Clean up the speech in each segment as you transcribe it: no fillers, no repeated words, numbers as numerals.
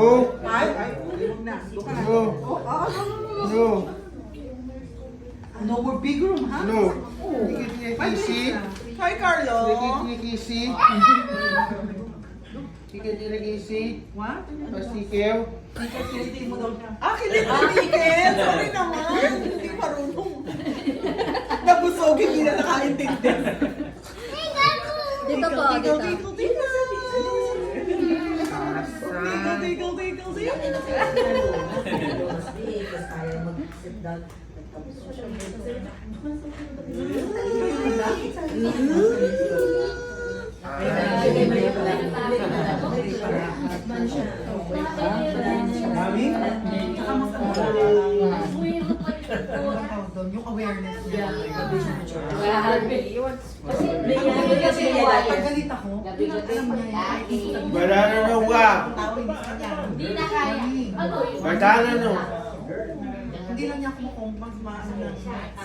No. Ay, huwag na. Doon ka na. No. No. No more big room, ha? No. Kisi. Hi, Carlo. Kisi. Kisi. What? Pastikew. Hindi mo daw. Ah, hindi mo ticket. Sorry naman. Hindi marunong. Nabusog, hindi na nakaintindi. Dito po, dito. Yung awareness niya. Pag galit ako, alam mo na yun. Banana no wa. Tao hindi sa kanya. Hindi na kaya. Banana no. Hindi lang niya kung maano lang.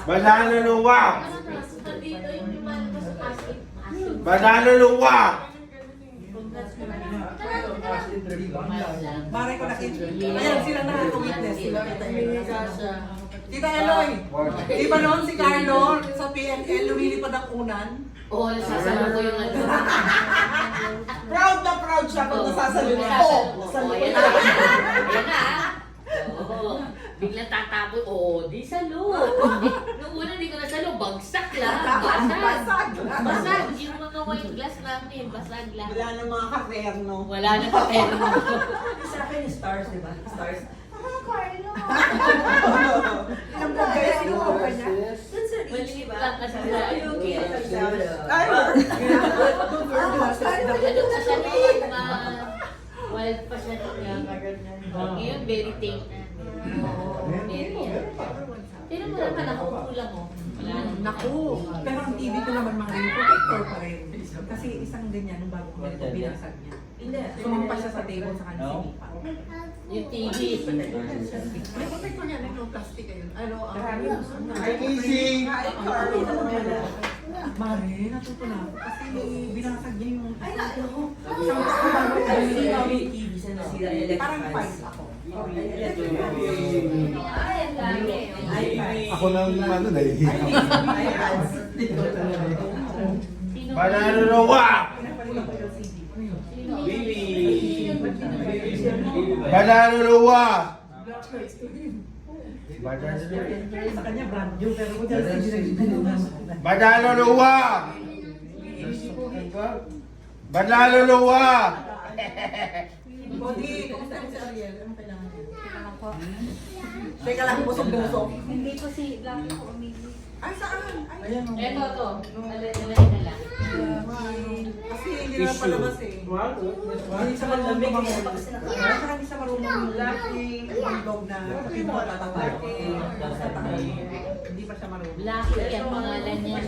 Banana no wa. Dito yung liman ko sa plastic. Banana no wa. Mare ko nakita. Ayan, sila nakaka-witness. Tita Eloy, di ba noon si Carlo sa PNL, lumilipad ang unan? Oo, nasasalo ko yung ano. Proud na proud siya pag nasasalun. Oo, yan na. Yan na. Oo. Biglang tatapon. Oo, di salo. Nung una di ko nasalo, bagsak lang. Basag. Basag. Yung mga wine glass namin, basag lang. Wala na mga katerno. Wala na patero. Sa akin yung stars, di ba? Stars. Alam mo kaya sinuha ka niya? Maliit lang kasi sa Ay, ano pa siya noon, wild pa siya noon. Ngayon, very tame na. Very yan. Pero wala pa nakukulang mo. Wala na. Naku, pero ang TV ko naman mga rin, protector pa rin. Kasi isang ganyan, nung bago ko binasag niya. Hindi. Sumampa siya sa table sa kanya sinipa. Yung TV. May protector niya, yung plastic ayun. Ano, Kisi. Mare, natuto na ako kasi binasag niya yung... Ay, ako. Ay, TV sa nasira electric parang fans. fight ako. Ay, ang dami. Ako nang ano nahihiya. Sino? Banana no wa. Sino? Banana no wa. Banana Sa kanya brand new, pero kung dyan sa ginagawa. Banana no wa. Banana no wa. Body, kumusta mo si Ariel? Anong kailangan niya? Teka lang, busog-busog. Hindi ko si Blanco ko umili. Ay, saan? Ay, Eto to. Alay na lang. kasi hindi na palabas eh. Hindi siya marunong mamulog. Saka hindi siya marunong yung vlog na sa pinto tatawag. Hindi pa siya marunong. Blacky ang pangalan niya.